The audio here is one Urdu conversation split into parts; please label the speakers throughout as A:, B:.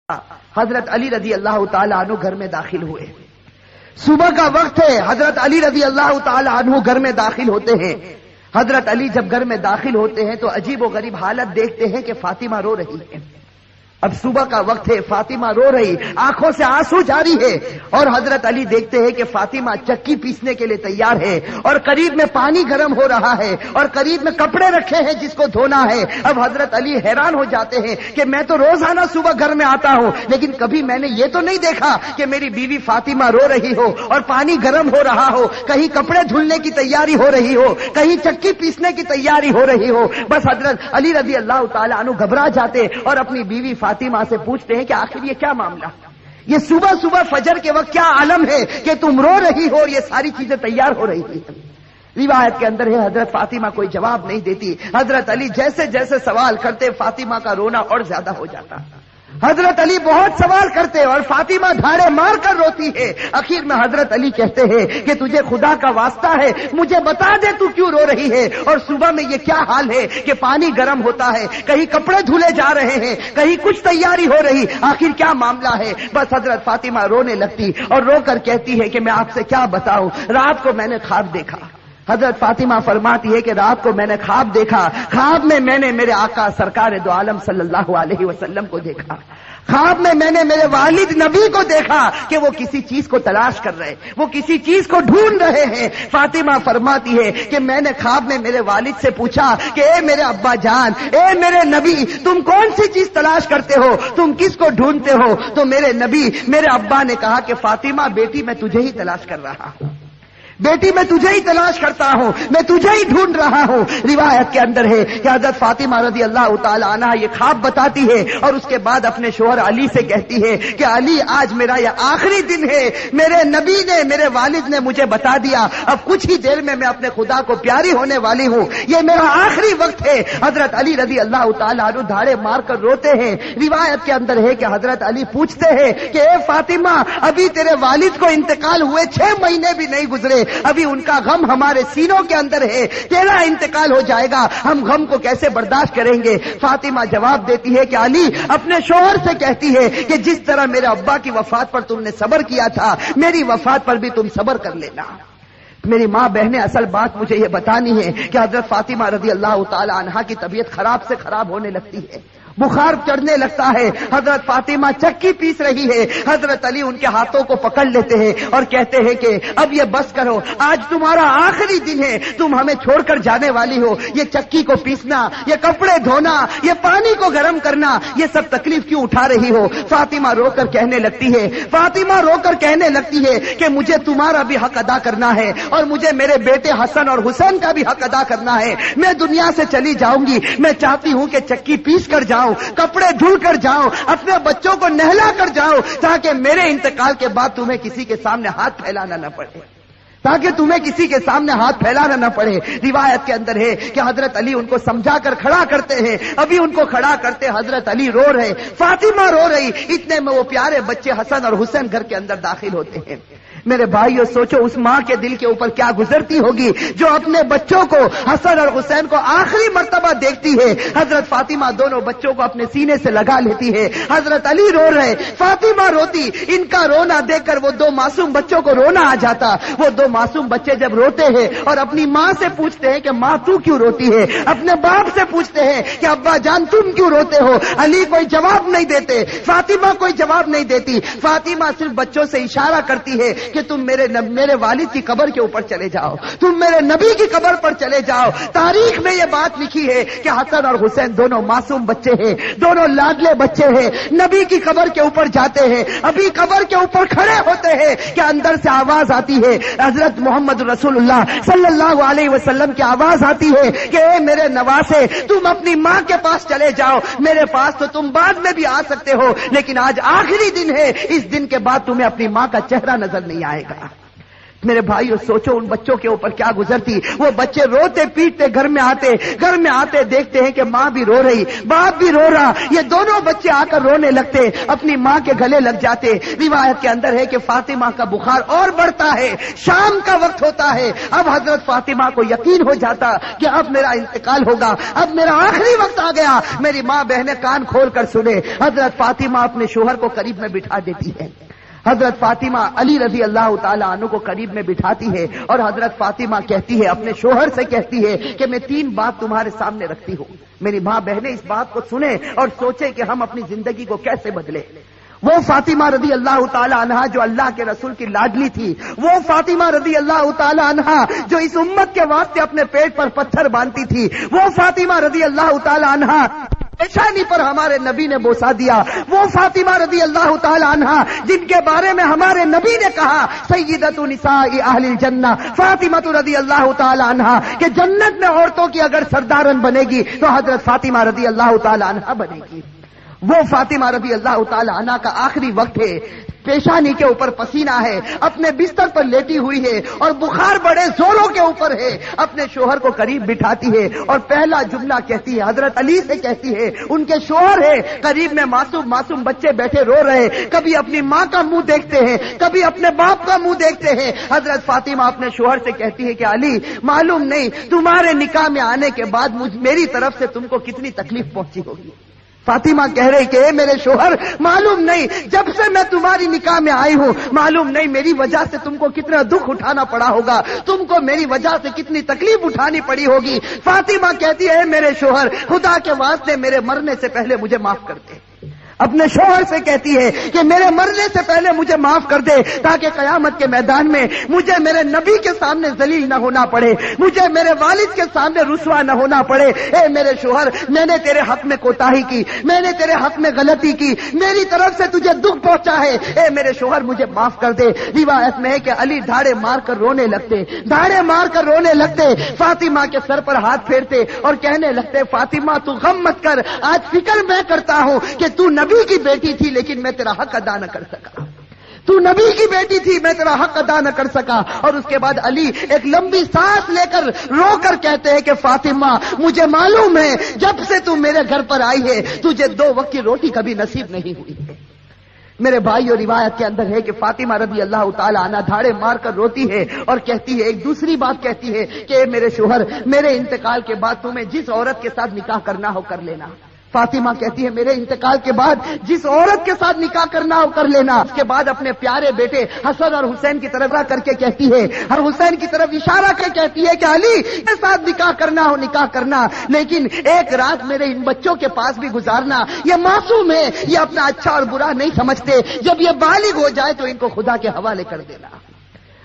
A: حضرت علی رضی اللہ تعالی عنہ گھر میں داخل ہوئے. صبح کا وقت ہے. حضرت علی رضی اللہ تعالی عنہ گھر میں داخل ہوتے ہیں. حضرت علی جب گھر میں داخل ہوتے ہیں تو عجیب و غریب حالت دیکھتے ہیں کہ فاطمہ رو رہی ہے. اب صبح کا وقت ہے, فاطمہ رو رہی, آنکھوں سے آنسو جاری ہے, اور حضرت علی دیکھتے ہیں کہ فاطمہ چکی پیسنے کے لیے تیار ہے, اور قریب میں پانی گرم ہو رہا ہے, اور قریب میں کپڑے رکھے ہیں جس کو دھونا ہے. اب حضرت علی حیران ہو جاتے ہیں کہ میں تو روزانہ صبح گھر میں آتا ہوں, لیکن کبھی میں نے یہ تو نہیں دیکھا کہ میری بیوی فاطمہ رو رہی ہو اور پانی گرم ہو رہا ہو, کہیں کپڑے دھلنے کی تیاری ہو رہی ہو, کہیں چکی پیسنے کی تیاری ہو رہی ہو. بس حضرت علی رضی اللہ تعالی عنہ گھبرا جاتے اور اپنی بیوی فاطمہ سے پوچھتے ہیں کہ آخر یہ کیا معاملہ, یہ صبح صبح فجر کے وقت کیا عالم ہے کہ تم رو رہی ہو اور یہ ساری چیزیں تیار ہو رہی ہیں. روایت کے اندر ہے حضرت فاطمہ کوئی جواب نہیں دیتی. حضرت علی جیسے جیسے سوال کرتے فاطمہ کا رونا اور زیادہ ہو جاتا. حضرت علی بہت سوال کرتے اور فاطمہ دھاڑے مار کر روتی ہے. آخر میں حضرت علی کہتے ہیں کہ تجھے خدا کا واسطہ ہے, مجھے بتا دے تو کیوں رو رہی ہے, اور صبح میں یہ کیا حال ہے کہ پانی گرم ہوتا ہے, کہیں کپڑے دھلے جا رہے ہیں, کہیں کچھ تیاری ہو رہی, آخر کیا معاملہ ہے. بس حضرت فاطمہ رونے لگتی اور رو کر کہتی ہے کہ میں آپ سے کیا بتاؤں, رات کو میں نے خواب دیکھا. حضرت فاطمہ فرماتی ہے کہ رات کو میں نے خواب دیکھا, خواب میں نے میرے آقا سرکار دو عالم صلی اللہ علیہ وسلم کو دیکھا. خواب میں نے میرے والد نبی کو دیکھا کہ وہ کسی چیز کو تلاش کر رہے, وہ کسی چیز کو ڈھونڈ رہے ہیں. فاطمہ فرماتی ہے کہ میں نے خواب میں میرے والد سے پوچھا کہ اے میرے ابا جان, اے میرے نبی, تم کون سی چیز تلاش کرتے ہو, تم کس کو ڈھونڈتے ہو؟ تو میرے نبی, میرے ابا نے کہا کہ فاطمہ بیٹی میں تجھے ہی تلاش کر رہا ہوں, بیٹی میں تجھے ہی تلاش کرتا ہوں, میں تجھے ہی ڈھونڈ رہا ہوں. روایت کے اندر ہے کہ حضرت فاطمہ رضی اللہ تعالی عنہ یہ خواب بتاتی ہے اور اس کے بعد اپنے شوہر علی سے کہتی ہے کہ علی آج میرا یہ آخری دن ہے, میرے نبی نے, میرے والد نے مجھے بتا دیا, اب کچھ ہی دیر میں اپنے خدا کو پیاری ہونے والی ہوں, یہ میرا آخری وقت ہے. حضرت علی رضی اللہ تعالی عنہ دھاڑے مار کر روتے ہیں. روایت کے اندر ہے کہ حضرت علی پوچھتے ہیں کہ اے فاطمہ, ابھی تیرے والد کو انتقال ہوئے 6 مہینے بھی نہیں گزرے, ابھی ان کا غم ہمارے سینوں کے اندر ہے, تیرا انتقال ہو جائے گا, ہم غم کو کیسے برداشت کریں گے؟ فاطمہ جواب دیتی ہے کہ علی اپنے شوہر سے کہتی ہے کہ جس طرح میرے ابا کی وفات پر تم نے صبر کیا تھا, میری وفات پر بھی تم صبر کر لینا. میری ماں بہنیں, اصل بات مجھے یہ بتانی ہے کہ حضرت فاطمہ رضی اللہ تعالی عنہا کی طبیعت خراب سے خراب ہونے لگتی ہے, بخار چڑھنے لگتا ہے. حضرت فاطمہ چکی پیس رہی ہے. حضرت علی ان کے ہاتھوں کو پکڑ لیتے ہیں اور کہتے ہیں کہ اب یہ بس کرو, آج تمہارا آخری دن ہے, تم ہمیں چھوڑ کر جانے والی ہو, یہ چکی کو پیسنا, یہ کپڑے دھونا, یہ پانی کو گرم کرنا, یہ سب تکلیف کیوں اٹھا رہی ہو؟ فاطمہ رو کر کہنے لگتی ہے, فاطمہ رو کر کہنے لگتی ہے کہ مجھے تمہارا بھی حق ادا کرنا ہے اور مجھے میرے بیٹے حسن اور حسین کا بھی حق ادا کرنا ہے. میں دنیا سے چلی جاؤں گی, میں چاہتی ہوں کہ چکی پیس کر جاؤں, کپڑے دھل کر جاؤں, اپنے بچوں کو نہلا کر جاؤں, تاکہ میرے انتقال کے بعد تمہیں کسی کے سامنے ہاتھ پھیلانا نہ پڑے, تاکہ تمہیں کسی کے سامنے ہاتھ پھیلانا نہ پڑے. روایت کے اندر ہے کہ حضرت علی ان کو سمجھا کر کھڑا کرتے ہیں. ابھی ان کو کھڑا کرتے حضرت علی رو رہے, فاطمہ رو رہی, اتنے میں وہ پیارے بچے حسن اور حسین گھر کے اندر داخل ہوتے ہیں. میرے بھائیو, سوچو اس ماں کے دل کے اوپر کیا گزرتی ہوگی جو اپنے بچوں کو, حسن اور حسین کو آخری مرتبہ دیکھتی ہے. حضرت فاطمہ دونوں بچوں کو اپنے سینے سے لگا لیتی ہے. حضرت علی رو رہے, فاطمہ روتی. ان کا رونا دیکھ کر وہ 2 معصوم بچوں کو رونا آ جاتا. وہ 2 معصوم بچے جب روتے ہیں اور اپنی ماں سے پوچھتے ہیں کہ ماں تو کیوں روتی ہے, اپنے باپ سے پوچھتے ہیں کہ ابا جان تم کیوں روتے ہو, علی کوئی جواب نہیں دیتے, فاطمہ کوئی جواب نہیں دیتی. فاطمہ صرف بچوں سے اشارہ کرتی ہے کہ تم میرے والد کی قبر کے اوپر چلے جاؤ, تم میرے نبی کی قبر پر چلے جاؤ. تاریخ میں یہ بات لکھی ہے کہ حسن اور حسین دونوں معصوم بچے ہیں, دونوں لاڈلے بچے ہیں. نبی کی قبر کے اوپر جاتے ہیں, ابھی قبر کے اوپر کھڑے ہوتے ہیں کہ اندر سے آواز آتی ہے, حضرت محمد رسول اللہ صلی اللہ علیہ وسلم کی آواز آتی ہے کہ اے میرے نواسے, تم اپنی ماں کے پاس چلے جاؤ, میرے پاس تو تم بعد میں بھی آ سکتے ہو, لیکن آج آخری دن ہے, اس دن کے بعد تمہیں اپنی ماں کا چہرہ نظر نہیں آئے گا. میرے بھائیو سوچو ان بچوں کے اوپر کیا گزرتی. وہ بچے روتے پیٹتے گھر میں آتے دیکھتے ہیں کہ ماں بھی رو رہی, باپ بھی رو رہا. یہ دونوں بچے آ کر رونے لگتے, اپنی ماں کے گلے لگ جاتے. روایت کے اندر ہے کہ فاطمہ کا بخار اور بڑھتا ہے, شام کا وقت ہوتا ہے. اب حضرت فاطمہ کو یقین ہو جاتا کہ اب میرا انتقال ہوگا, اب میرا آخری وقت آ گیا. میری ماں بہنیں کان کھول کر سنے. حضرت فاطمہ اپنے شوہر کو قریب میں بٹھا دیتی ہے. حضرت فاطمہ علی رضی اللہ تعالی عنہ کو قریب میں بٹھاتی ہے اور حضرت فاطمہ کہتی ہے, اپنے شوہر سے کہتی ہے کہ میں 3 بات تمہارے سامنے رکھتی ہوں. میری ماں بہنیں اس بات کو سنیں اور سوچیں کہ ہم اپنی زندگی کو کیسے بدلیں. وہ فاطمہ رضی اللہ تعالی عنہا جو اللہ کے رسول کی لاڈلی تھی, وہ فاطمہ رضی اللہ تعالی عنہا جو اس امت کے واسطے اپنے پیٹ پر پتھر باندھتی تھی, وہ فاطمہ رضی اللہ تعالی عنہا پیشانی پر ہمارے نبی نے بوسا دیا, وہ فاطمہ رضی اللہ تعالی عنہا جن کے بارے میں ہمارے نبی نے کہا سیدۃ نساء اہل الجنہ فاطمہ رضی اللہ تعالی عنہا کہ جنت میں عورتوں کی اگر سردارن بنے گی تو حضرت فاطمہ رضی اللہ تعالی عنہا بنے گی. وہ فاطمہ رضی اللہ تعالی عنہا کا آخری وقت ہے, پیشانی کے اوپر پسینہ ہے, اپنے بستر پر لیٹی ہوئی ہے اور بخار بڑے زوروں کے اوپر ہے. اپنے شوہر کو قریب بٹھاتی ہے اور پہلا جملہ کہتی ہے, حضرت علی سے کہتی ہے, ان کے شوہر ہے, قریب میں معصوم بچے بیٹھے رو رہے, کبھی اپنی ماں کا منہ دیکھتے ہیں, کبھی اپنے باپ کا منہ دیکھتے ہیں. حضرت فاطمہ اپنے شوہر سے کہتی ہے کہ علی معلوم نہیں تمہارے نکاح میں آنے کے بعد میری طرف سے تم کو کتنی تکلیف پہنچی ہوگی. فاطمہ کہہ رہی کہ اے میرے شوہر معلوم نہیں جب سے میں تمہاری نکاح میں آئی ہوں معلوم نہیں میری وجہ سے تم کو کتنا دکھ اٹھانا پڑا ہوگا, تم کو میری وجہ سے کتنی تکلیف اٹھانی پڑی ہوگی. فاطمہ کہتی ہے میرے شوہر خدا کے واسطے میرے مرنے سے پہلے مجھے معاف کر دے. اپنے شوہر سے کہتی ہے کہ میرے مرنے سے پہلے مجھے معاف کر دے تاکہ قیامت کے میدان میں مجھے میرے نبی کے سامنے ذلیل نہ ہونا پڑے, مجھے میرے والد کے سامنے رسوا نہ ہونا پڑے. اے میرے شوہر میں نے تیرے حق میں کوتاہی کی, میں نے تیرے حق میں غلطی کی, میری طرف سے تجھے دکھ پہنچا ہے, اے میرے شوہر مجھے معاف کر دے. روایت میں ہے کہ علی دھاڑے مار کر رونے لگتے, فاطمہ کے سر پر ہاتھ پھیرتے اور کہنے لگتے فاطمہ تو غم مت کر, آج فکر میں کرتا ہوں کہ تو نبی کی بیٹی تھی لیکن میں تیرا حق ادا نہ کر سکا, تو نبی کی بیٹی تھی میں تیرا حق ادا نہ کر سکا. اور اس کے بعد علی ایک لمبی سانس لے کر رو کر کہتے ہیں کہ فاطمہ مجھے معلوم ہے جب سے تو میرے گھر پر آئی ہے تجھے 2 وقت کی روٹی کبھی نصیب نہیں ہوئی ہے. میرے بھائیو روایت کے اندر ہے کہ فاطمہ رضی اللہ تعالی عنہا دھاڑے مار کر روتی ہے اور کہتی ہے, ایک دوسری بات کہتی ہے کہ اے میرے شوہر میرے انتقال کے بعد تمہیں جس عورت کے ساتھ نکاح کرنا ہو کر لینا. فاطمہ کہتی ہے میرے انتقال کے بعد جس عورت کے ساتھ نکاح کرنا ہو کر لینا. اس کے بعد اپنے پیارے بیٹے حسن اور حسین کی طرف کر کے کہتی ہے, اور حسین کی طرف اشارہ کر کہتی ہے کہ علی کے ساتھ نکاح کرنا ہو نکاح کرنا, لیکن ایک رات میرے ان بچوں کے پاس بھی گزارنا. یہ معصوم ہے, یہ اپنا اچھا اور برا نہیں سمجھتے, جب یہ بالغ ہو جائے تو ان کو خدا کے حوالے کر دینا.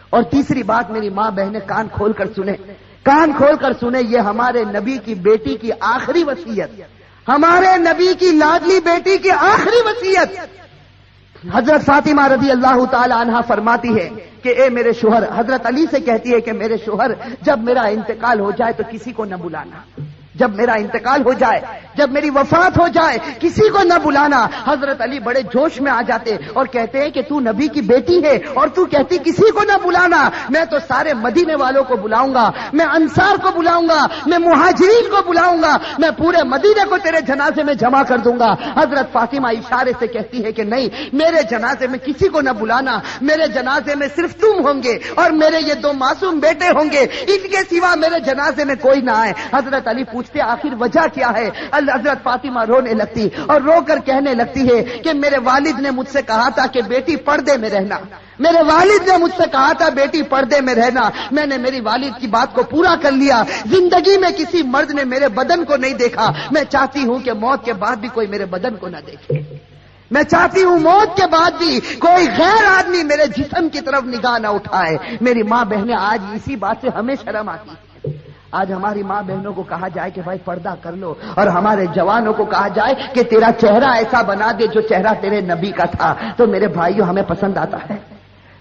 A: اور تیسری بات میری ماں بہنیں کان کھول کر سنیں, یہ ہمارے نبی کی بیٹی کی آخری وصیت, ہمارے نبی کی لاڈلی بیٹی کی آخری وصیت. حضرت فاطمہ رضی اللہ تعالی عنہا فرماتی ہے کہ اے میرے شوہر, حضرت علی سے کہتی ہے کہ میرے شوہر جب میرا انتقال ہو جائے تو کسی کو نہ بلانا, جب میرا انتقال ہو جائے, جب میری وفات ہو جائے کسی کو نہ بلانا. حضرت علی بڑے جوش میں آ جاتے اور کہتے ہیں کہ تو نبی کی بیٹی ہے اور تو کہتی کسی کو نہ بلانا, میں تو سارے مدینے والوں کو بلاؤں گا, میں انصار کو بلاؤں گا, میں مہاجرین کو بلاؤں گا, میں پورے مدینے کو تیرے جنازے میں جمع کر دوں گا. حضرت فاطمہ اشارے سے کہتی ہے کہ نہیں, میرے جنازے میں کسی کو نہ بلانا, میرے جنازے میں صرف تم ہوں گے اور میرے یہ 2 معصوم بیٹے ہوں گے, ان کے سوا میرے جنازے میں کوئی نہ آئے. حضرت علی پوچھتے آخر وجہ کیا ہے؟ حضرت فاطمہ رونے لگتی اور رو کر کہنے لگتی ہے کہ میرے والد نے مجھ سے کہا تھا کہ بیٹی پردے میں رہنا, میرے والد نے مجھ سے کہا تھا بیٹی پردے میں رہنا, میں نے میری والد کی بات کو پورا کر لیا. زندگی میں کسی مرد نے میرے بدن کو نہیں دیکھا, میں چاہتی ہوں کہ موت کے بعد بھی کوئی میرے بدن کو نہ دیکھے, میں چاہتی ہوں موت کے بعد بھی کوئی غیر آدمی میرے جسم کی طرف نگاہ نہ اٹھائے. میری ماں بہنیں آج اسی بات سے ہمیں شرم آتی ہے. آج ہماری ماں بہنوں کو کہا جائے کہ بھائی پردہ کر لو, اور ہمارے جوانوں کو کہا جائے کہ تیرا چہرہ ایسا بنا دے جو چہرہ تیرے نبی کا تھا, تو میرے بھائیوں ہمیں پسند آتا ہے.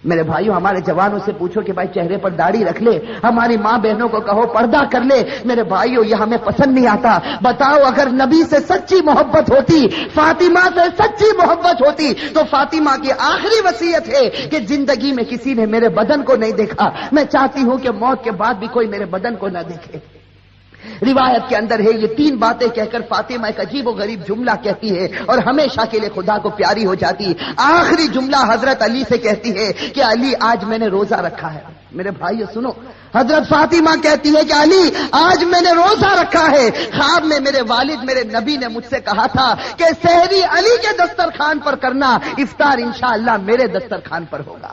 A: میرے بھائیوں ہمارے جوانوں سے پوچھو کہ بھائی چہرے پر داڑھی رکھ لے، ہماری ماں بہنوں کو کہو پردہ کر لے، میرے بھائیوں یہ ہمیں پسند نہیں آتا۔ بتاؤ اگر نبی سے سچی محبت ہوتی، فاطمہ سے سچی محبت ہوتی تو فاطمہ کی آخری وصیت ہے کہ زندگی میں کسی نے میرے بدن کو نہیں دیکھا، میں چاہتی ہوں کہ موت کے بعد بھی کوئی میرے بدن کو نہ دیکھے۔ روایت کے اندر ہے یہ تین باتیں کہہ کر فاطمہ ایک عجیب و غریب جملہ کہتی ہے اور ہمیشہ کے لیے خدا کو پیاری ہو جاتی۔ آخری جملہ حضرت علی سے کہتی ہے کہ علی آج میں نے روزہ رکھا ہے۔ میرے بھائیو سنو، حضرت فاطمہ کہتی ہے کہ علی آج میں نے روزہ رکھا ہے، خواب میں میرے والد میرے نبی نے مجھ سے کہا تھا کہ سحری علی کے دسترخوان پر کرنا، افطار انشاءاللہ میرے دسترخوان پر ہوگا۔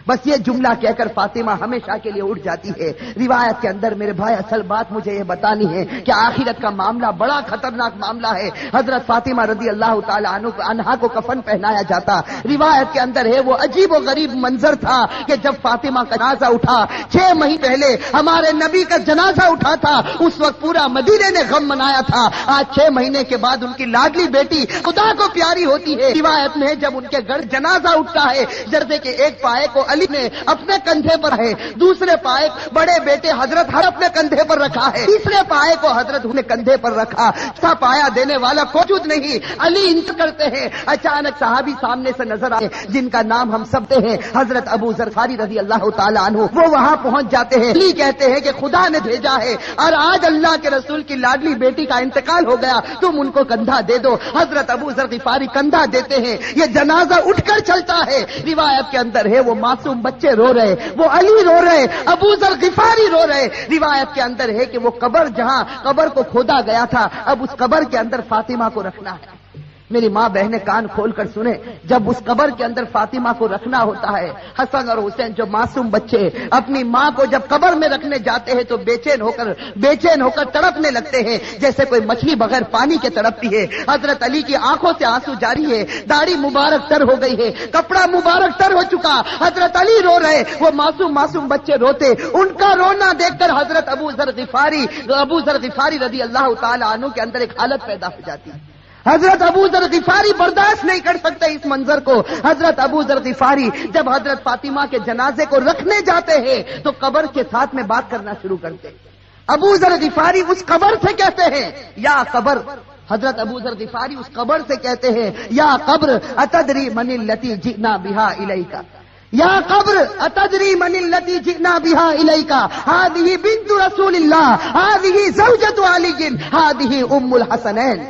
A: بس یہ جملہ کہہ کر فاطمہ ہمیشہ کے لیے اٹھ جاتی ہے۔ روایت کے اندر میرے بھائی اصل بات مجھے یہ بتانی ہے کہ آخرت کا معاملہ بڑا خطرناک معاملہ ہے۔ حضرت فاطمہ رضی اللہ تعالی عنہا کو کفن پہنایا جاتا۔ روایت کے اندر ہے وہ عجیب و غریب منظر تھا کہ جب فاطمہ کا جنازہ اٹھا، 6 مہینے پہلے ہمارے نبی کا جنازہ اٹھا تھا، اس وقت پورا مدینے نے غم منایا تھا۔ آج 6 مہینے کے بعد ان کی لاڈلی بیٹی خدا کو پیاری ہوتی ہے۔ روایت میں جب ان کے گھر جنازہ اٹھتا ہے، جردے کے ایک پائے کو علی نے اپنے کندھے پر ہے، دوسرے پائے بڑے بیٹے حضرت ہر اپنے کندھے پر رکھا ہے، تیسرے پائے کو حضرت نے کندھے پر رکھا، سا پایا دینے والا موجود نہیں، علی انت کرتے ہیں۔ اچانک صحابی سامنے سے نظر آئے جن کا نام ہم سب سے ہیں، حضرت ابو ذر غفاری رضی اللہ تعالی عنہ، وہ وہاں پہنچ جاتے ہیں۔ علی کہتے ہیں کہ خدا نے بھیجا ہے اور آج اللہ کے رسول کی لاڈلی بیٹی کا انتقال ہو گیا، تم ان کو کندھا دے دو۔ حضرت ابو ذر غفاری کندھا دیتے ہیں، یہ جنازہ اٹھ کر چلتا ہے۔ روایت کے اندر ہے وہ معصوم بچے رو رہے، وہ علی رو رہے، ابو ذر غفاری رو رہے۔ روایت کے اندر ہے کہ وہ قبر جہاں قبر کو کھودا گیا تھا، اب اس قبر کے اندر فاطمہ کو رکھنا ہے۔ میری ماں بہنیں کان کھول کر سنیں، جب اس قبر کے اندر فاطمہ کو رکھنا ہوتا ہے، حسن اور حسین جو معصوم بچے اپنی ماں کو جب قبر میں رکھنے جاتے ہیں تو بے چین ہو کر تڑپنے لگتے ہیں جیسے کوئی مچھلی بغیر پانی کے تڑپتی ہے۔ حضرت علی کی آنکھوں سے آنسو جاری ہے، داڑھی مبارک تر ہو گئی ہے، کپڑا مبارک تر ہو چکا، حضرت علی رو رہے، وہ معصوم بچے روتے۔ ان کا رونا دیکھ کر حضرت ابو ذر غفاری رضی اللہ تعالی عنہ کے اندر ایک حالت پیدا ہو جاتی ہے۔ حضرت ابو ذر غفاری برداشت نہیں کر سکتے اس منظر کو۔ حضرت ابو ذر غفاری جب حضرت فاطمہ کے جنازے کو رکھنے جاتے ہیں تو قبر کے ساتھ میں بات کرنا شروع کرتے ہیں۔ ابو ذر غفاری اس قبر سے کہتے ہیں یا قبر، حضرت ابو ذر غفاری اس قبر سے کہتے ہیں یا قبر اتدری من التی جئنا بها الیک، یا قبر اتدری من التی جئنا بها الیک، هذه بنت رسول الله، هذه زوجة علی، هذه ام الحسنین۔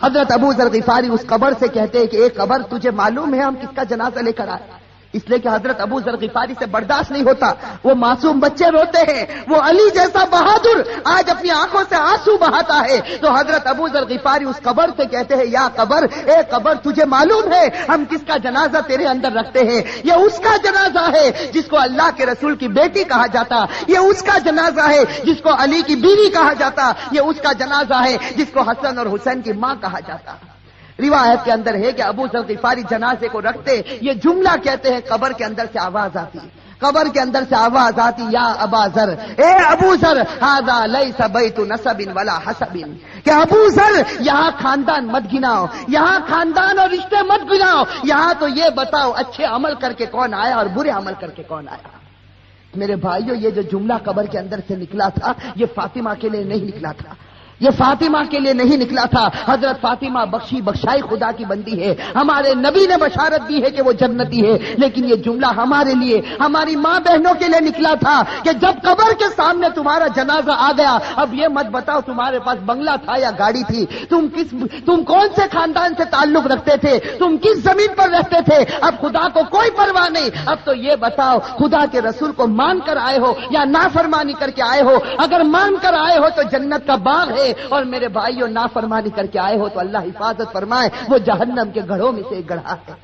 A: حضرت ابو ذر غفاری اس قبر سے کہتے ہیں کہ ایک قبر تجھے معلوم ہے ہم کس کا جنازہ لے کر آئے؟ اس لیے کہ حضرت ابو ذر غفاری سے برداشت نہیں ہوتا، وہ معصوم بچے روتے ہیں، وہ علی جیسا بہادر آج اپنی آنکھوں سے آنسو بہاتا ہے، تو حضرت ابو ذر غفاری اس قبر سے کہتے ہیں یا قبر، اے قبر تجھے معلوم ہے ہم کس کا جنازہ تیرے اندر رکھتے ہیں؟ یہ اس کا جنازہ ہے جس کو اللہ کے رسول کی بیٹی کہا جاتا، یہ اس کا جنازہ ہے جس کو علی کی بیوی کہا جاتا، یہ اس کا جنازہ ہے جس کو حسن اور حسین کی ماں کہا جاتا۔ روایت کے اندر ہے کہ ابو ذر غفاری جنازے کو رکھتے یہ جملہ کہتے ہیں، قبر کے اندر سے آواز آتی، قبر کے اندر سے آواز آتی یا ابا ذر، اے ابو ذر، ھذا لیس بیت نسب ولا حسب، کہ ابو ذر یہاں خاندان مت گناؤ، یہاں خاندان اور رشتے مت گناؤ، یہاں تو یہ بتاؤ اچھے عمل کر کے کون آیا اور برے عمل کر کے کون آیا۔ میرے بھائیو یہ جو جملہ قبر کے اندر سے نکلا تھا یہ فاطمہ کے لیے نہیں نکلا تھا، یہ فاطمہ کے لیے نہیں نکلا تھا۔ حضرت فاطمہ بخشائی خدا کی بندی ہے، ہمارے نبی نے بشارت دی ہے کہ وہ جنتی ہے، لیکن یہ جملہ ہمارے لیے، ہماری ماں بہنوں کے لیے نکلا تھا کہ جب قبر کے سامنے تمہارا جنازہ آ گیا، اب یہ مت بتاؤ تمہارے پاس بنگلہ تھا یا گاڑی تھی، تم کون سے خاندان سے تعلق رکھتے تھے، تم کس زمین پر رہتے تھے، اب خدا کو کوئی پرواہ نہیں، اب تو یہ بتاؤ خدا کے رسول کو مان کر آئے ہو یا نافرمانی کر کے آئے ہو؟ اگر مان کر آئے ہو تو جنت کا باغ ہے، اور میرے بھائیوں نافرمانی کر کے آئے ہو تو اللہ حفاظت فرمائے، وہ جہنم کے گڑھوں میں سے ایک گڑھا ہے۔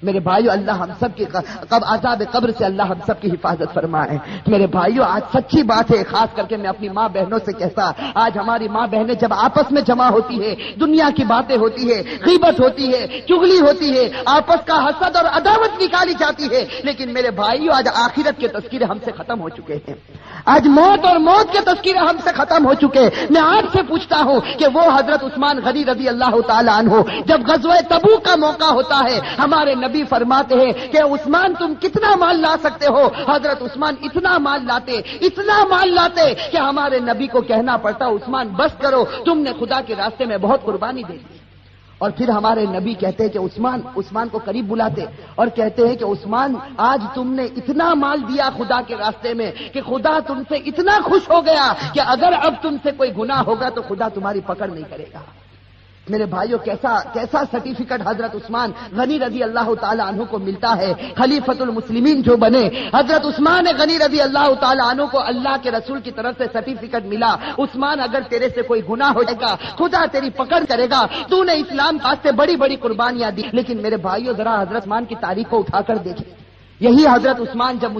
A: میرے بھائیو اللہ ہم سب کی عذاب قبر سے اللہ ہم سب کی حفاظت فرمائے۔ میرے بھائیو آج سچی بات ہے، خاص کر کے میں اپنی ماں بہنوں سے کہتا، آج ہماری ماں بہنیں جب آپس میں جمع ہوتی ہے، دنیا کی باتیں ہوتی ہے، غیبت ہوتی ہے، چغلی ہوتی ہے، آپس کا حسد اور عداوت نکالی جاتی ہے، لیکن میرے بھائیو آج آخرت کے تذکرے ہم سے ختم ہو چکے ہیں، آج موت اور موت کے تذکرے ہم سے ختم ہو چکے۔ میں آپ سے پوچھتا ہوں کہ وہ حضرت عثمان غنی رضی اللہ تعالی عنہ جب غزوہ تبوک کا موقع ہوتا ہے، ہمارے نبی فرماتے ہیں کہ عثمان تم کتنا مال لا سکتے ہو؟ حضرت عثمان اتنا مال لاتے کہ ہمارے نبی کو کہنا پڑتا عثمان بس کرو، تم نے خدا کے راستے میں بہت قربانی دے دی۔ اور پھر ہمارے نبی کہتے ہیں کہ عثمان کو قریب بلاتے اور کہتے ہیں کہ عثمان آج تم نے اتنا مال دیا خدا کے راستے میں کہ خدا تم سے اتنا خوش ہو گیا کہ اگر اب تم سے کوئی گناہ ہوگا تو خدا تمہاری پکڑ نہیں کرے گا۔ میرے بھائیوں کیسا سرٹیفکیٹ حضرت عثمان غنی رضی اللہ تعالی عنہ کو ملتا ہے، خلیفۃ المسلمین جو بنے۔ حضرت عثمان غنی رضی اللہ تعالی عنہ کو اللہ کے رسول کی طرف سے سرٹیفکیٹ ملا، عثمان اگر تیرے سے کوئی گناہ ہو جائے گا خدا تیری پکڑ کرے گا، تو نے اسلام کے واسطے بڑی بڑی قربانیاں دی۔ لیکن میرے بھائیوں ذرا حضرت عثمان کی تاریخ کو اٹھا کر دیکھیں، یہی حضرت عثمان جب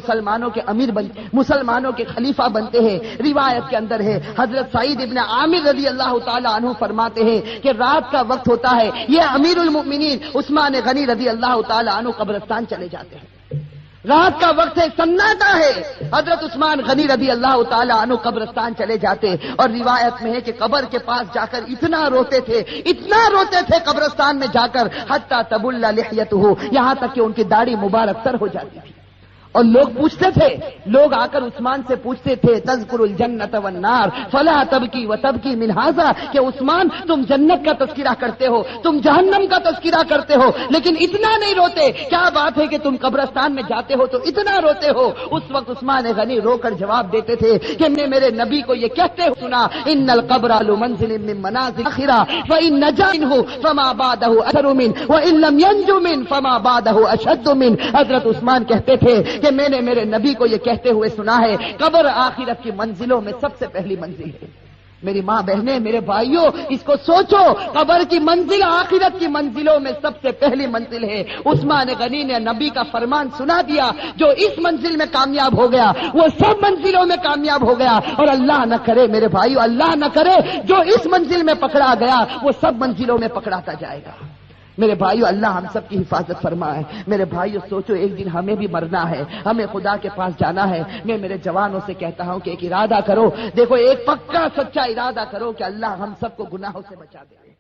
A: مسلمانوں کے خلیفہ بنتے ہیں، روایت کے اندر ہے حضرت سعید ابن عامر رضی اللہ تعالی عنہ فرماتے ہیں کہ رات کا وقت ہوتا ہے، یہ امیر المؤمنین عثمان غنی رضی اللہ تعالی عنہ قبرستان چلے جاتے ہیں، رات کا وقت ہے، سناٹا ہے، حضرت عثمان غنی رضی اللہ تعالی عنہ قبرستان چلے جاتے اور روایت میں ہے کہ قبر کے پاس جا کر اتنا روتے تھے قبرستان میں جا کر حتی تبل لحیتہ، یہاں تک کہ ان کی داڑھی مبارک تر ہو جاتی تھی۔ اور لوگ آ کر عثمان سے پوچھتے تھے تذکر الجنت والنار فلا تبکی وتبکی من ھذا، کہ عثمان تم جنت کا تذکرہ کرتے ہو، تم جہنم کا تذکرہ کرتے ہو، لیکن اتنا نہیں روتے، کیا بات ہے کہ تم قبرستان میں جاتے ہو تو اتنا روتے ہو؟ اس وقت عثمان غنی رو کر جواب دیتے تھے کہ میں میرے نبی کو یہ کہتے ہو سنا، ان القبر لمنزل من منازل الاخرہ فان نجا منه فما بعده اثر منه وان لم ينج منه فما بعده اشد منه۔ حضرت عثمان کہتے تھے کہ میں نے میرے نبی کو یہ کہتے ہوئے سنا ہے قبر آخرت کی منزلوں میں سب سے پہلی منزل ہے۔ میری ماں بہنیں، میرے بھائیوں، اس کو سوچو، قبر کی منزل آخرت کی منزلوں میں سب سے پہلی منزل ہے۔ عثمان غنی نے نبی کا فرمان سنا دیا، جو اس منزل میں کامیاب ہو گیا وہ سب منزلوں میں کامیاب ہو گیا، اور اللہ نہ کرے میرے بھائیوں، اللہ نہ کرے جو اس منزل میں پکڑا گیا وہ سب منزلوں میں پکڑاتا جائے گا۔ میرے بھائیو اللہ ہم سب کی حفاظت فرمائے۔ میرے بھائیو سوچو، ایک دن ہمیں بھی مرنا ہے، ہمیں خدا کے پاس جانا ہے۔ میں میرے جوانوں سے کہتا ہوں کہ ایک ارادہ کرو، دیکھو ایک پکا سچا ارادہ کرو کہ اللہ ہم سب کو گناہوں سے بچا دے۔